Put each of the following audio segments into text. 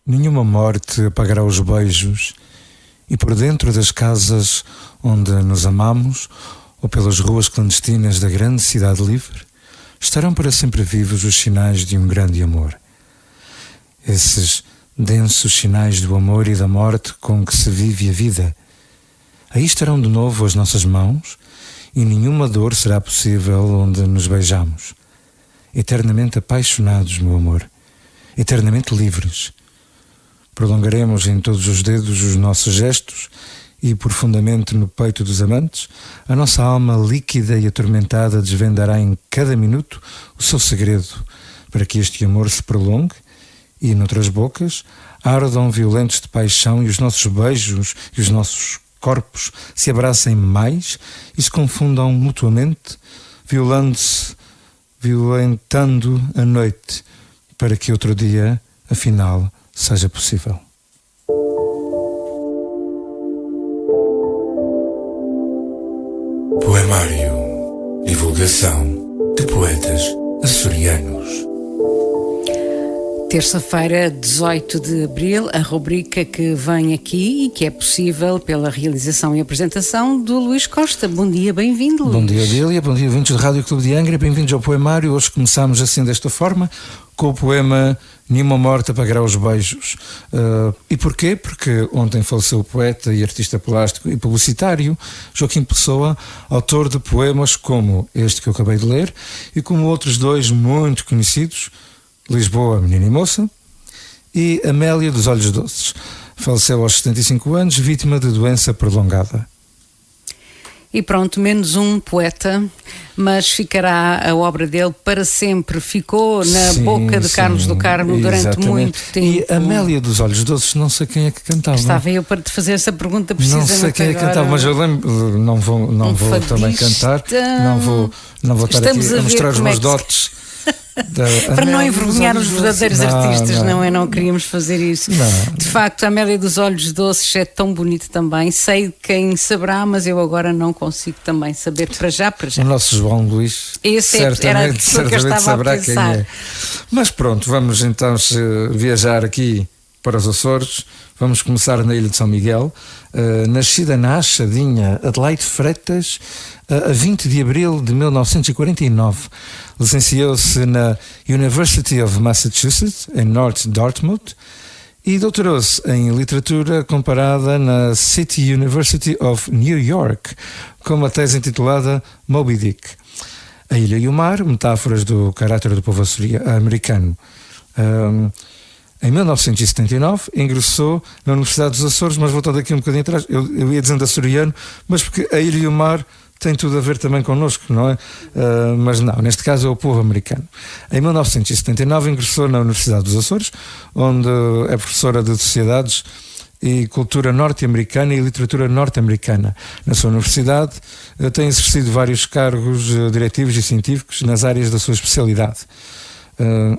Nenhuma morte apagará os beijos, e por dentro das casas onde nos amamos, ou pelas ruas clandestinas da grande cidade livre, estarão para sempre vivos os sinais de um grande amor. Esses densos sinais do amor e da morte com que se vive a vida. Aí estarão de novo as nossas mãos, e nenhuma dor será possível onde nos beijamos. Eternamente apaixonados, meu amor, eternamente livres. Prolongaremos em todos os dedos os nossos gestos e, profundamente no peito dos amantes, a nossa alma líquida e atormentada desvendará em cada minuto o seu segredo, para que este amor se prolongue e, noutras bocas, ardam violentos de paixão e os nossos beijos e os nossos corpos se abracem mais e se confundam mutuamente, violentando a noite, para que outro dia, afinal, seja possível. Poemário. Divulgação de poetas açorianos. Terça-feira, 18 de abril, a rubrica que vem aqui e que é possível pela realização e apresentação do Luís Costa. Bom dia, bem-vindo, Luís. Bom dia, Adília. Bom dia, ouvintes do Rádio Clube de Angra. Bem-vindos ao Poemário. Hoje começamos assim desta forma, com o poema Nenhuma Morte Apagará os Beijos. E porquê? Porque ontem faleceu o poeta e artista plástico e publicitário Joaquim Pessoa, autor de poemas como este que eu acabei de ler e como outros dois muito conhecidos, Lisboa, Menina e Moça, e Amélia dos Olhos Doces. Faleceu aos 75 anos, vítima de doença prolongada. E pronto, menos um poeta, mas ficará a obra dele para sempre. Ficou na boca de Carlos do Carmo durante muito tempo. E Amélia dos Olhos Doces, não sei quem é que cantava. Estava eu para te fazer essa pergunta precisamente agora. Não sei quem é que cantava, mas eu lembro, não vou também cantar, não vou estar aqui a mostrar os meus dotes. Para não envergonhar os verdadeiros artistas, não é? Não queríamos fazer isso. De facto, a Amélia dos Olhos Doces é tão bonita também. Sei quem saberá, mas eu agora não consigo também saber para já. O nosso João Luís certamente saberá quem é. Mas pronto, vamos então viajar aqui para os Açores. Vamos começar na Ilha de São Miguel. Nascida na Achadinha, Adelaide Freitas, a 20 de abril de 1949. Licenciou-se na University of Massachusetts, em North Dartmouth, e doutorou-se em literatura comparada na City University of New York, com uma tese intitulada Moby Dick. A Ilha e o Mar, metáforas do caráter do povo americano. Em 1979 ingressou na Universidade dos Açores, mas voltando aqui um bocadinho atrás, eu ia dizendo açoriano, mas porque a Ilha e o Mar tem tudo a ver também connosco, não é? Mas não, neste caso é o povo americano. Em 1979 ingressou na Universidade dos Açores, onde é professora de Sociedades e Cultura Norte-Americana e Literatura Norte-Americana. Na sua universidade tem exercido vários cargos diretivos e científicos nas áreas da sua especialidade.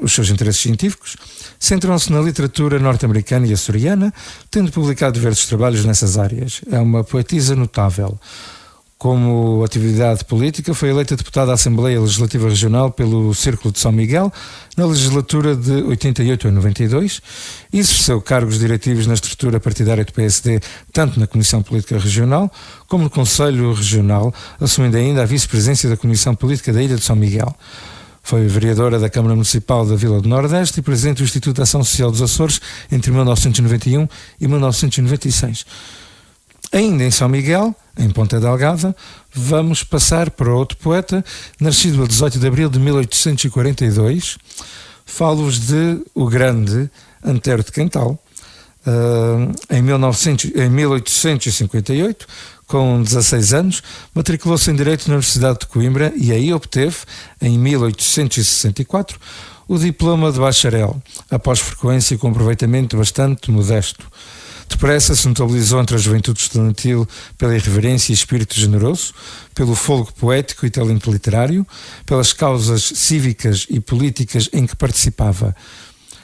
Os seus interesses científicos centram-se na literatura norte-americana e açoriana, tendo publicado diversos trabalhos nessas áreas. É uma poetisa notável. Como atividade política, foi eleita deputada à Assembleia Legislativa Regional pelo Círculo de São Miguel na legislatura de 88 a 92 e exerceu cargos diretivos na estrutura partidária do PSD, tanto na Comissão Política Regional como no Conselho Regional, assumindo ainda a vice-presidência da Comissão Política da Ilha de São Miguel. Foi vereadora da Câmara Municipal da Vila do Nordeste e presidente do Instituto de Ação Social dos Açores entre 1991 e 1996. Ainda em São Miguel, em Ponta Delgada, vamos passar para outro poeta, nascido a 18 de abril de 1842. Falo-vos de o grande Antero de Quental. Em 1858, com 16 anos, matriculou-se em Direito na Universidade de Coimbra e aí obteve, em 1864, o diploma de bacharel, após frequência e com aproveitamento bastante modesto. Depressa se notabilizou entre a juventude estudantil pela irreverência e espírito generoso, pelo fôlego poético e talento literário, pelas causas cívicas e políticas em que participava.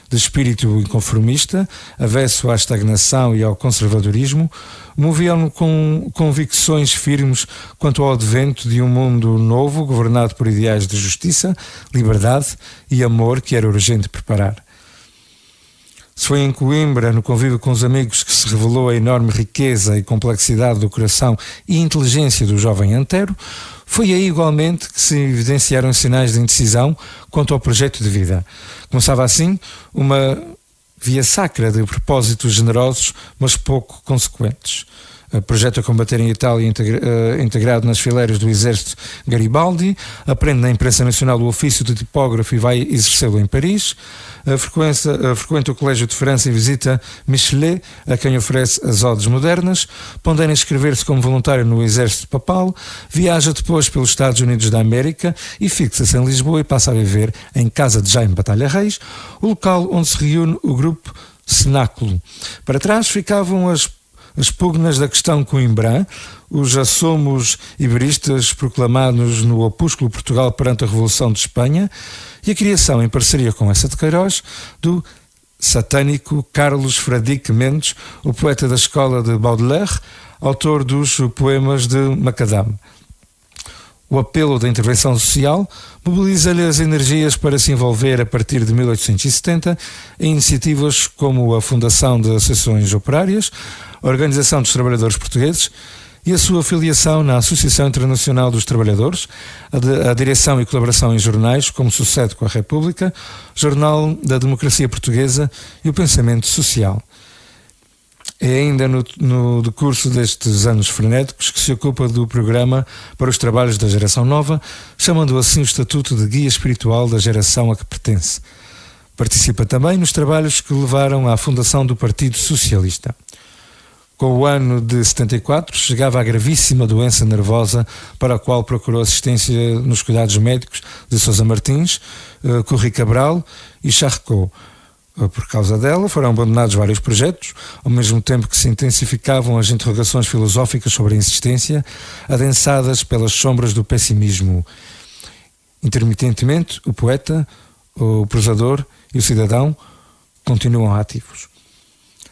De espírito inconformista, avesso à estagnação e ao conservadorismo, moviam-no com convicções firmes quanto ao advento de um mundo novo governado por ideais de justiça, liberdade e amor que era urgente preparar. Se foi em Coimbra, no convívio com os amigos, que se revelou a enorme riqueza e complexidade do coração e inteligência do jovem Antero, foi aí igualmente que se evidenciaram sinais de indecisão quanto ao projeto de vida. Começava assim uma via sacra de propósitos generosos, mas pouco consequentes. Projeto a combater em Itália, integrado nas fileiras do exército Garibaldi, aprende na imprensa nacional o ofício de tipógrafo e vai exercê-lo em Paris, frequenta o Colégio de França e visita Michelet, a quem oferece as odes modernas, pondera inscrever-se como voluntário no exército papal, viaja depois pelos Estados Unidos da América e fixa-se em Lisboa e passa a viver em casa de Jaime Batalha Reis, o local onde se reúne o grupo Cenáculo. Para trás ficavam as pugnas da questão coimbrã, os assomos iberistas proclamados no opúsculo Portugal perante a Revolução de Espanha e a criação, em parceria com essa de Queiroz, do satânico Carlos Fradique Mendes, o poeta da escola de Baudelaire, autor dos poemas de Macadam. O apelo da intervenção social mobiliza-lhe as energias para se envolver a partir de 1870 em iniciativas como a fundação de associações operárias, a Organização dos Trabalhadores Portugueses e a sua filiação na Associação Internacional dos Trabalhadores, a direção e colaboração em jornais, como sucede com a República, Jornal da Democracia Portuguesa e o Pensamento Social. É ainda no decurso destes anos frenéticos que se ocupa do programa para os trabalhos da geração nova, chamando assim o estatuto de guia espiritual da geração a que pertence. Participa também nos trabalhos que levaram à fundação do Partido Socialista. Com o ano de 74, chegava a gravíssima doença nervosa para a qual procurou assistência nos cuidados médicos de Sousa Martins, Corri Cabral e Charcot. Por causa dela, foram abandonados vários projetos, ao mesmo tempo que se intensificavam as interrogações filosóficas sobre a existência, adensadas pelas sombras do pessimismo. Intermitentemente, o poeta, o prosador e o cidadão continuam ativos.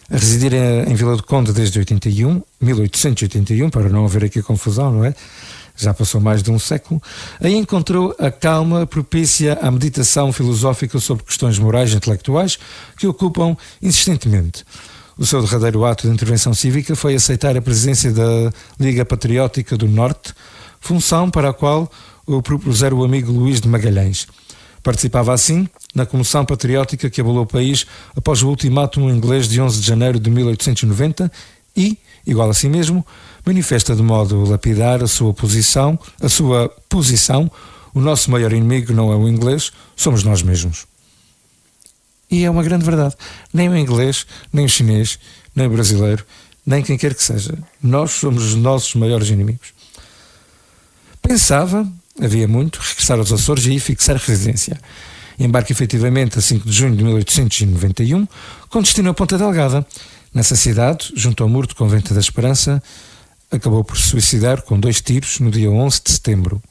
A residir em Vila do Conde desde 1881, para não haver aqui confusão, não é? Já passou mais de um século, aí encontrou a calma propícia à meditação filosófica sobre questões morais e intelectuais que ocupam insistentemente. O seu derradeiro ato de intervenção cívica foi aceitar a presidência da Liga Patriótica do Norte, função para a qual o propusera o amigo Luís de Magalhães. Participava assim na Comissão Patriótica que abalou o país após o ultimátum inglês de 11 de janeiro de 1890 e, igual a si mesmo, manifesta de modo lapidar a sua posição, o nosso maior inimigo não é o inglês, somos nós mesmos. E é uma grande verdade. Nem o inglês, nem o chinês, nem o brasileiro, nem quem quer que seja. Nós somos os nossos maiores inimigos. Pensava, havia muito, regressar aos Açores e aí fixar residência. Embarca efetivamente a 5 de junho de 1891, com destino a Ponta Delgada. Nessa cidade, junto ao muro do Convento da Esperança, acabou por se suicidar com 2 tiros no dia 11 de setembro.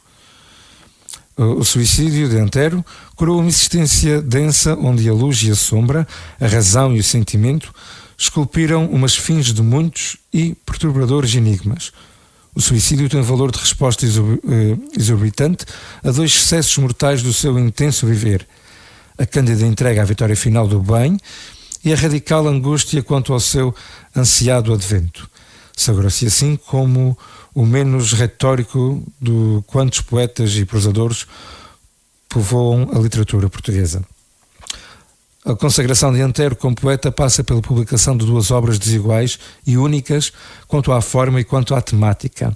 O suicídio de Antero curou uma existência densa onde a luz e a sombra, a razão e o sentimento esculpiram umas fins de muitos e perturbadores enigmas. O suicídio tem valor de resposta exorbitante a 2 excessos mortais do seu intenso viver: a cândida entrega à vitória final do bem e a radical angústia quanto ao seu ansiado advento. Sagrou-se assim como o menos retórico de quantos poetas e prosadores povoam a literatura portuguesa. A consagração de Antero como poeta passa pela publicação de 2 obras desiguais e únicas quanto à forma e quanto à temática.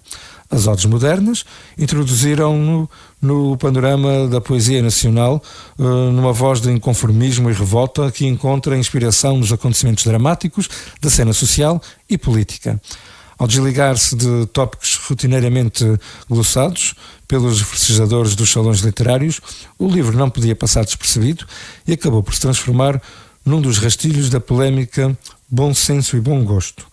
As Odes Modernas introduziram-no no panorama da poesia nacional, numa voz de inconformismo e revolta que encontra inspiração nos acontecimentos dramáticos da cena social e política. Ao desligar-se de tópicos rotineiramente glossados pelos festejadores dos salões literários, o livro não podia passar despercebido e acabou por se transformar num dos rastilhos da polémica Bom Senso e Bom Gosto.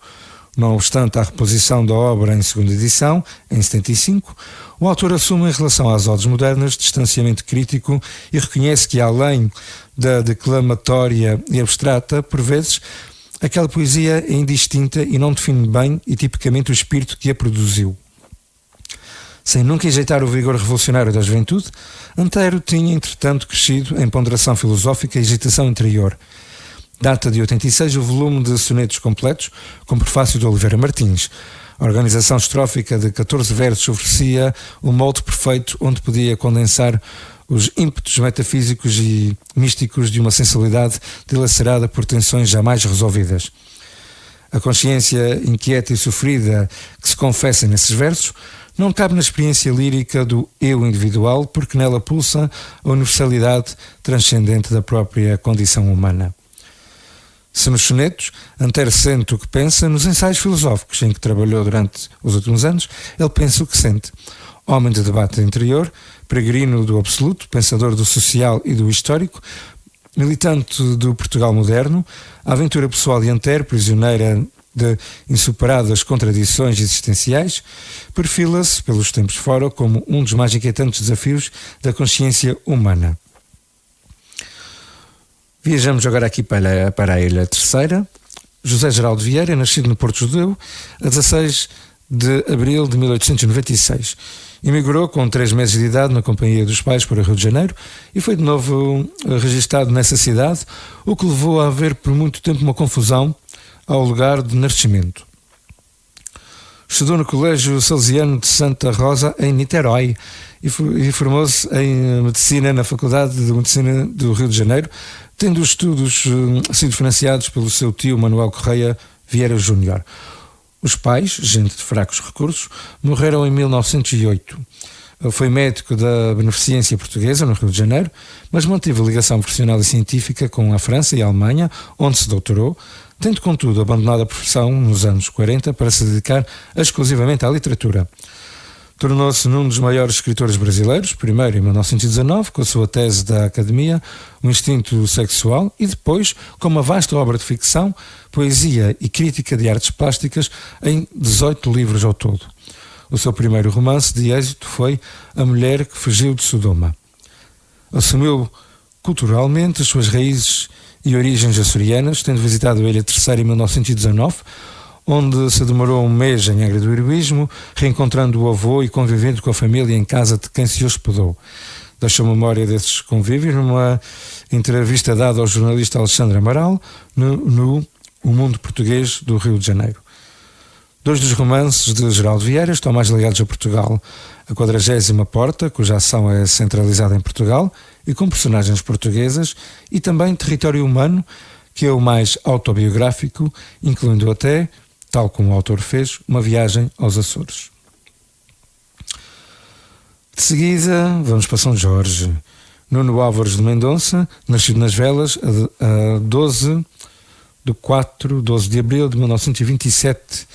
Não obstante a reposição da obra em segunda edição, em 75, o autor assume em relação às Odes Modernas distanciamento crítico e reconhece que, além da declamatória e abstrata, por vezes, aquela poesia é indistinta e não define bem e tipicamente o espírito que a produziu. Sem nunca enjeitar o vigor revolucionário da juventude, Antero tinha, entretanto, crescido em ponderação filosófica e agitação interior. Data de 86 o volume de sonetos completos, com prefácio de Oliveira Martins. A organização estrófica de 14 versos oferecia o molde perfeito onde podia condensar os ímpetos metafísicos e místicos de uma sensibilidade dilacerada por tensões jamais resolvidas. A consciência inquieta e sofrida que se confessa nesses versos não cabe na experiência lírica do eu individual, porque nela pulsa a universalidade transcendente da própria condição humana. Se nos sonetos, Antero sente o que pensa, nos ensaios filosóficos em que trabalhou durante os últimos anos, ele pensa o que sente. Homem de debate interior, peregrino do absoluto, pensador do social e do histórico, militante do Portugal moderno, a aventura pessoal de Antero, prisioneira de insuperadas contradições existenciais, perfila-se pelos tempos fora como um dos mais inquietantes desafios da consciência humana. Viajamos agora aqui para a Ilha Terceira. José Geraldo Vieira, nascido no Porto Judeu, a 16 de abril de 1896. Emigrou com 3 meses de idade na companhia dos pais para o Rio de Janeiro e foi de novo registado nessa cidade, o que levou a haver por muito tempo uma confusão ao lugar de nascimento. Estudou no Colégio Salesiano de Santa Rosa, em Niterói, e formou-se em Medicina na Faculdade de Medicina do Rio de Janeiro, tendo os estudos sido financiados pelo seu tio Manuel Correia Vieira Júnior. Os pais, gente de fracos recursos, morreram em 1908. Ele foi médico da Beneficência Portuguesa, no Rio de Janeiro, mas manteve a ligação profissional e científica com a França e a Alemanha, onde se doutorou, tendo, contudo, abandonado a profissão nos anos 40 para se dedicar exclusivamente à literatura. Tornou-se num dos maiores escritores brasileiros, primeiro em 1919, com a sua tese da Academia, O Instinto Sexual, e depois com uma vasta obra de ficção, poesia e crítica de artes plásticas em 18 livros ao todo. O seu primeiro romance de êxito foi A Mulher que Fugiu de Sodoma. Assumiu culturalmente as suas raízes e origens açorianas, tendo visitado a Ilha Terceira em 1919, onde se demorou um mês em Angra do Heroísmo, reencontrando o avô e convivendo com a família em casa de quem se hospedou. Deixou memória desses convívios numa entrevista dada ao jornalista Alexandre Amaral no O Mundo Português do Rio de Janeiro. 2 dos romances de Geraldo Vieira estão mais ligados a Portugal. A 40ª Porta, cuja ação é centralizada em Portugal e com personagens portuguesas, e também Território Humano, que é o mais autobiográfico, incluindo até, tal como o autor fez, uma viagem aos Açores. De seguida, vamos para São Jorge. Nuno Álvares de Mendonça, nascido nas Velas, a 12 de abril de 1927,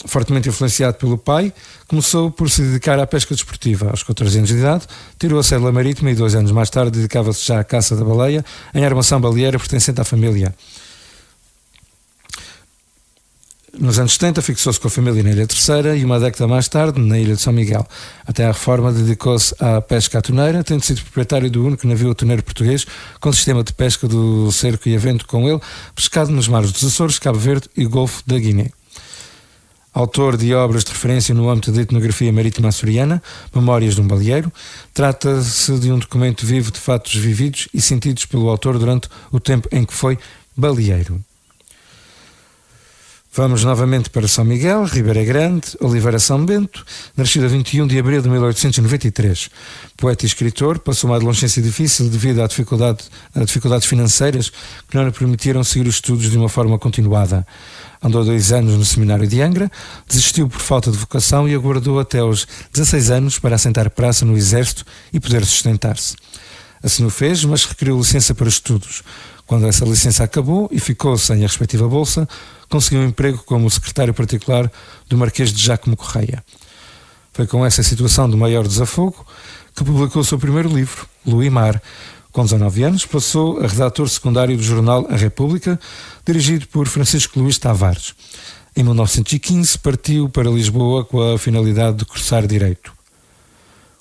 fortemente influenciado pelo pai, começou por se dedicar à pesca desportiva. Aos 14 anos de idade, tirou a cédula marítima e 2 anos mais tarde dedicava-se já à caça da baleia, em armação baleeira pertencente à família. Nos anos 70 fixou-se com a família na Ilha Terceira e uma década mais tarde na Ilha de São Miguel. Até à reforma dedicou-se à pesca à toneira, tendo sido proprietário do único navio atoneiro português com sistema de pesca do cerco e avento com ele, pescado nos mares dos Açores, Cabo Verde e Golfo da Guiné. Autor de obras de referência no âmbito da etnografia marítima açoriana, Memórias de um Baleeiro, trata-se de um documento vivo de fatos vividos e sentidos pelo autor durante o tempo em que foi baleeiro. Vamos novamente para São Miguel, Ribeira Grande, Oliveira São Bento, nascido a 21 de abril de 1893. Poeta e escritor, passou uma adolescência difícil devido a dificuldades financeiras que não lhe permitiram seguir os estudos de uma forma continuada. Andou 2 anos no seminário de Angra, desistiu por falta de vocação e aguardou até aos 16 anos para assentar praça no exército e poder sustentar-se. Assim o fez, mas requeriu licença para estudos. Quando essa licença acabou e ficou sem a respectiva bolsa, conseguiu um emprego como secretário particular do Marquês de Jácome Correia. Foi com essa situação de maior desafogo que publicou o seu primeiro livro, Lua e Mar. Com 19 anos, passou a redator secundário do jornal A República, dirigido por Francisco Luís Tavares. Em 1915, partiu para Lisboa com a finalidade de cursar Direito.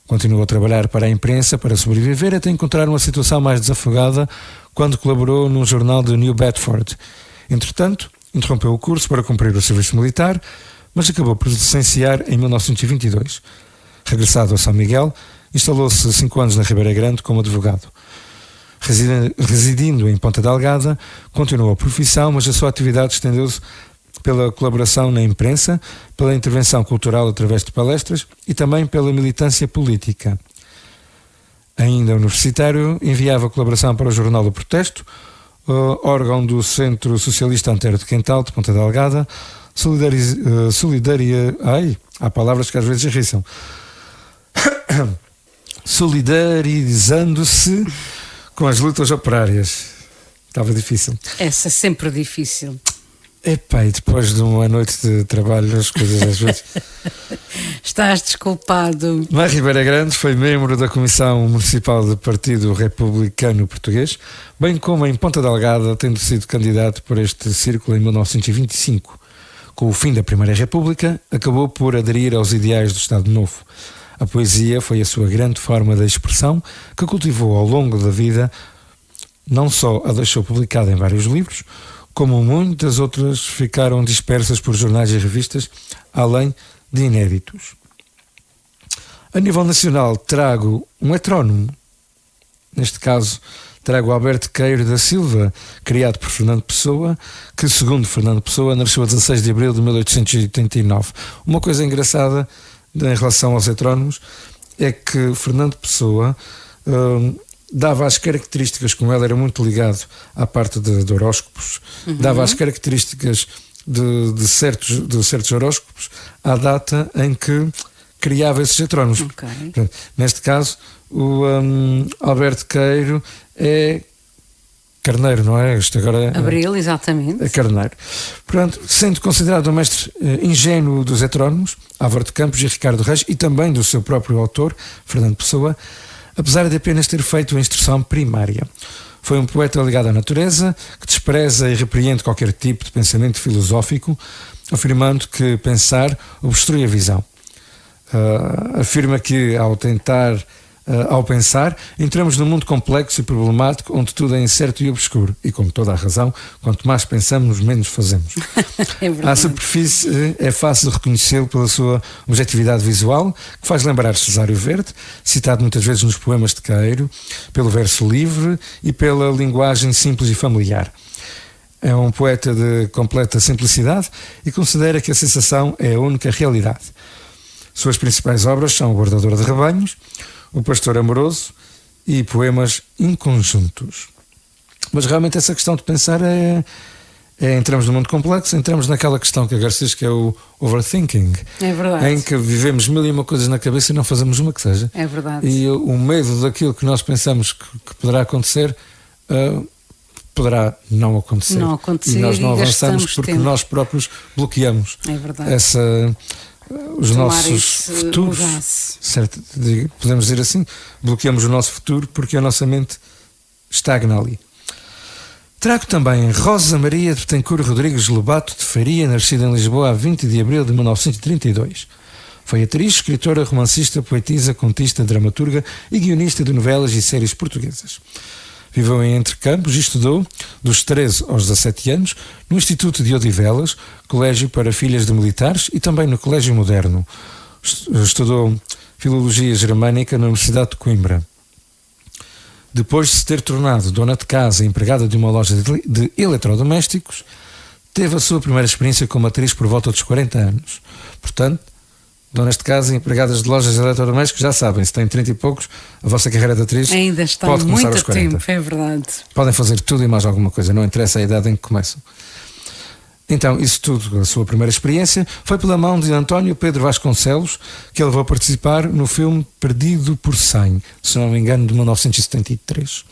Continuou a trabalhar para a imprensa para sobreviver até encontrar uma situação mais desafogada quando colaborou num jornal de New Bedford. Entretanto, interrompeu o curso para cumprir o serviço militar, mas acabou por se licenciar em 1922. Regressado a São Miguel, instalou-se 5 anos na Ribeira Grande como advogado. Residindo em Ponta Delgada, continuou a profissão, mas a sua atividade estendeu-se pela colaboração na imprensa, pela intervenção cultural através de palestras e também pela militância política. Ainda universitário, enviava colaboração para o Jornal do Protesto, órgão do Centro Socialista Antero de Quental, de Ponta Delgada, há palavras que às vezes irritam. Solidarizando-se com as lutas operárias. Estava difícil. Essa é sempre difícil. Epá, e depois de uma noite de trabalho, as coisas às vezes... Estás desculpado. Mar Ribeira Grande foi membro da Comissão Municipal do Partido Republicano Português, bem como em Ponta Delgada, tendo sido candidato por este círculo em 1925. Com o fim da Primeira República, acabou por aderir aos ideais do Estado Novo. A poesia foi a sua grande forma de expressão, que cultivou ao longo da vida. Não só a deixou publicada em vários livros, como muitas outras ficaram dispersas por jornais e revistas, além de inéditos. A nível nacional trago um heterónimo. Neste caso, trago Alberto Queiro da Silva, criado por Fernando Pessoa, que, segundo Fernando Pessoa, nasceu a 16 de abril de 1889. Uma coisa engraçada em relação aos heterónimos é que Fernando Pessoa dava as características, como ele era muito ligado à parte de horóscopos, dava as características de certos horóscopos à data em que criava esses heterónimos. Okay. Portanto, neste caso, o Alberto Queiro é Carneiro, não é? Isto agora Abril, exatamente. É Carneiro. Portanto, sendo considerado um mestre ingênuo dos heterónimos, Álvaro de Campos e Ricardo Reis, e também do seu próprio autor, Fernando Pessoa, apesar de apenas ter feito a instrução primária. Foi um poeta ligado à natureza, que despreza e repreende qualquer tipo de pensamento filosófico, afirmando que pensar obstrui a visão. Afirma que, ao pensar, entramos num mundo complexo e problemático, onde tudo é incerto e obscuro. E, com toda a razão, quanto mais pensamos, menos fazemos. À superfície é fácil reconhecê-lo pela sua objetividade visual, que faz lembrar Cesário Verde, citado muitas vezes nos poemas de Queiro, pelo verso livre e pela linguagem simples e familiar. É um poeta de completa simplicidade e considera que a sensação é a única realidade. Suas principais obras são O Guardador de Rebanhos, O Pastor Amoroso e Poemas Inconjuntos. Mas realmente essa questão de pensar entramos num mundo complexo, entramos naquela questão que a Garcia diz que é o overthinking. É verdade. Em que vivemos 1001 coisas na cabeça e não fazemos uma que seja. É verdade. E o medo daquilo que nós pensamos que poderá acontecer poderá não acontecer. Não acontecer, e nós não avançamos porque tempo. nós próprios bloqueamos. É verdade. Os nossos futuros, certo? Podemos dizer assim, bloqueamos o nosso futuro porque a nossa mente estagna ali. Trago também Rosa Maria de Betancourt Rodrigues Lobato de Faria, nascida em Lisboa a 20 de abril de 1932. Foi atriz, escritora, romancista, poetisa, contista, dramaturga e guionista de novelas e séries portuguesas. Viveu em Entrecampos e estudou, dos 13 aos 17 anos, no Instituto de Odivelas, colégio para filhas de militares, e também no Colégio Moderno. Estudou Filologia Germânica na Universidade de Coimbra. Depois de se ter tornado dona de casa e empregada de uma loja de eletrodomésticos, teve a sua primeira experiência como atriz por volta dos 40 anos. Portanto, donas de casa e empregadas de lojas de eletrodomésticos já sabem, se têm 30 e poucos, a vossa carreira de atriz ainda está pode começar muito aos 40. tempo, é verdade. Podem fazer tudo e mais alguma coisa, não interessa a idade em que começam. Então, isso tudo, a sua primeira experiência, foi pela mão de António Pedro Vasconcelos, que ele levou a participar no filme Perdido por 100, se não me engano, de 1973.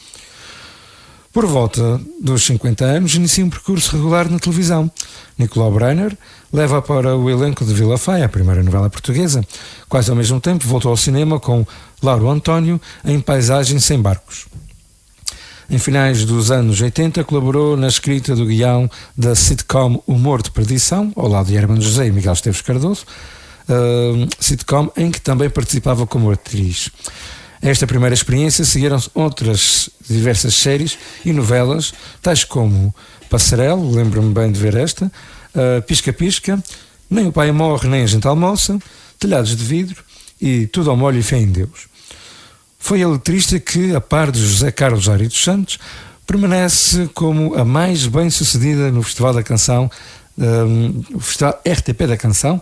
Por volta dos 50 anos, inicia um percurso regular na televisão. Nicolau Breiner leva para o elenco de Vila Faia, a primeira novela portuguesa. Quase ao mesmo tempo voltou ao cinema com Lauro António em Paisagem Sem Barcos. Em finais dos anos 80, colaborou na escrita do guião da sitcom Humor de Perdição, ao lado de Hermano José e Miguel Esteves Cardoso, sitcom em que também participava como atriz. A esta primeira experiência seguiram-se outras diversas séries e novelas, tais como Passarelo, lembro-me bem de ver esta, Pisca Pisca, Nem o Pai Morre, Nem a Gente Almoça, Telhados de Vidro e Tudo ao Molho e Fé em Deus. Foi a letrista que, a par de José Carlos Ari dos Santos, permanece como a mais bem-sucedida no Festival da Canção, o Festival RTP da Canção,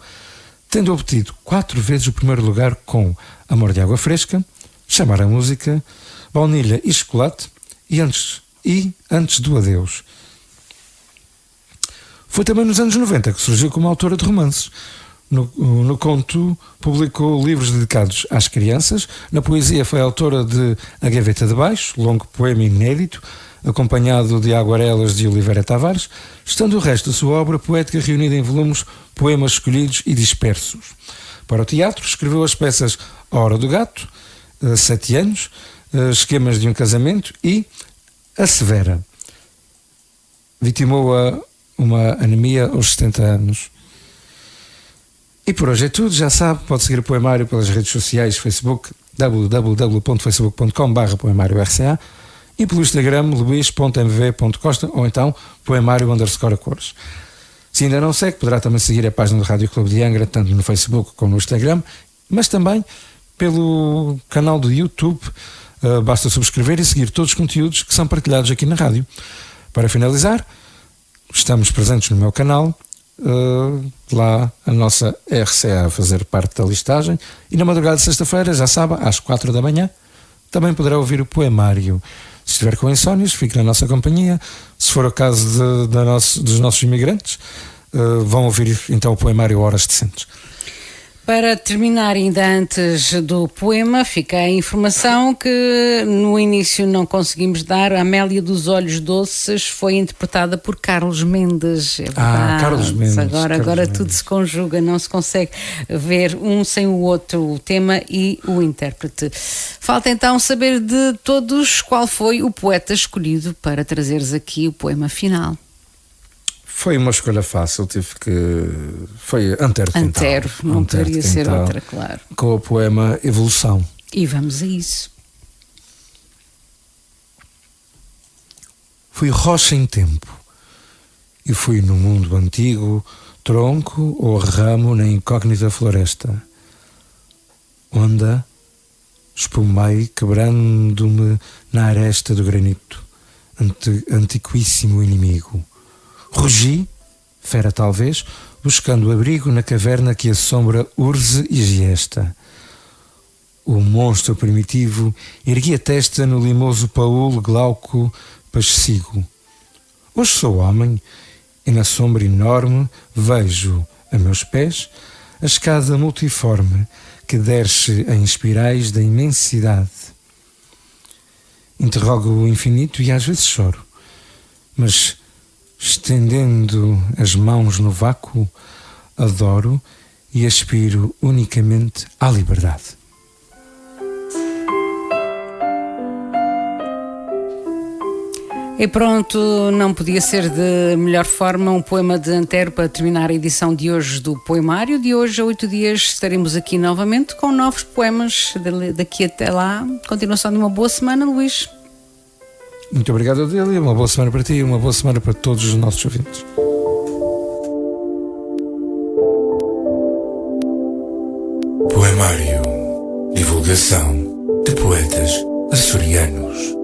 tendo obtido 4 vezes o primeiro lugar com Amor de Água Fresca, Chamar a Música, Baunilha e Chocolate e Antes do Adeus. Foi também nos anos 90 que surgiu como autora de romances. No conto, publicou livros dedicados às crianças. Na poesia, foi autora de A Gaveta de Baixo, longo poema inédito, acompanhado de aguarelas de Oliveira Tavares, estando o resto da sua obra poética reunida em volumes, poemas escolhidos e dispersos. Para o teatro, escreveu as peças A Hora do Gato, 7 anos, Esquemas de um Casamento e A Severa. Vitimou-a uma anemia aos 70 anos. E por hoje é tudo, já sabe, pode seguir o Poemário pelas redes sociais, Facebook, www.facebook.com/poemariorca e pelo Instagram, luis.mv.costa ou então poemário_cores. Se ainda não segue, poderá também seguir a página do Rádio Clube de Angra, tanto no Facebook como no Instagram, mas também pelo canal do YouTube. Basta subscrever e seguir todos os conteúdos que são partilhados aqui na rádio. Para finalizar, estamos presentes no meu canal, lá a nossa RCA a fazer parte da listagem, e na madrugada de sexta-feira, já sabe, às 4 da manhã, também poderá ouvir o Poemário. Se estiver com insónios, fique na nossa companhia. Se for o caso dos nossos imigrantes, vão ouvir então o Poemário Horas Decentes. Para terminar, ainda antes do poema, fica a informação que no início não conseguimos dar. A Amélia dos Olhos Doces foi interpretada por Carlos Mendes. Carlos Mendes. Agora tudo se conjuga, não se consegue ver um sem o outro, o tema e o intérprete. Falta então saber de todos qual foi o poeta escolhido para trazeres aqui o poema final. Foi uma escolha fácil, foi Antero de Quintal. Antero, não poderia ser outra, claro. Com o poema Evolução. E vamos a isso. Fui rocha em tempo, e fui no mundo antigo, tronco ou ramo na incógnita floresta. Onda, espumei quebrando-me na aresta do granito, antiquíssimo inimigo. Rugi, fera talvez, buscando abrigo na caverna que assombra Urze e Giesta. O monstro primitivo erguia a testa no limoso paúl glauco pascigo. Hoje sou homem e na sombra enorme vejo, a meus pés, a escada multiforme que desce em espirais da imensidade. Interrogo o infinito e às vezes choro, mas estendendo as mãos no vácuo, adoro e aspiro unicamente à liberdade. E pronto, não podia ser de melhor forma um poema de Antero para terminar a edição de hoje do Poemário. De hoje a 8 dias estaremos aqui novamente com novos poemas. Daqui até lá, continuação de uma boa semana, Luís. Muito obrigado, Adélia. Uma boa semana para ti e uma boa semana para todos os nossos ouvintes. Poemário. Divulgação de poetas açorianos.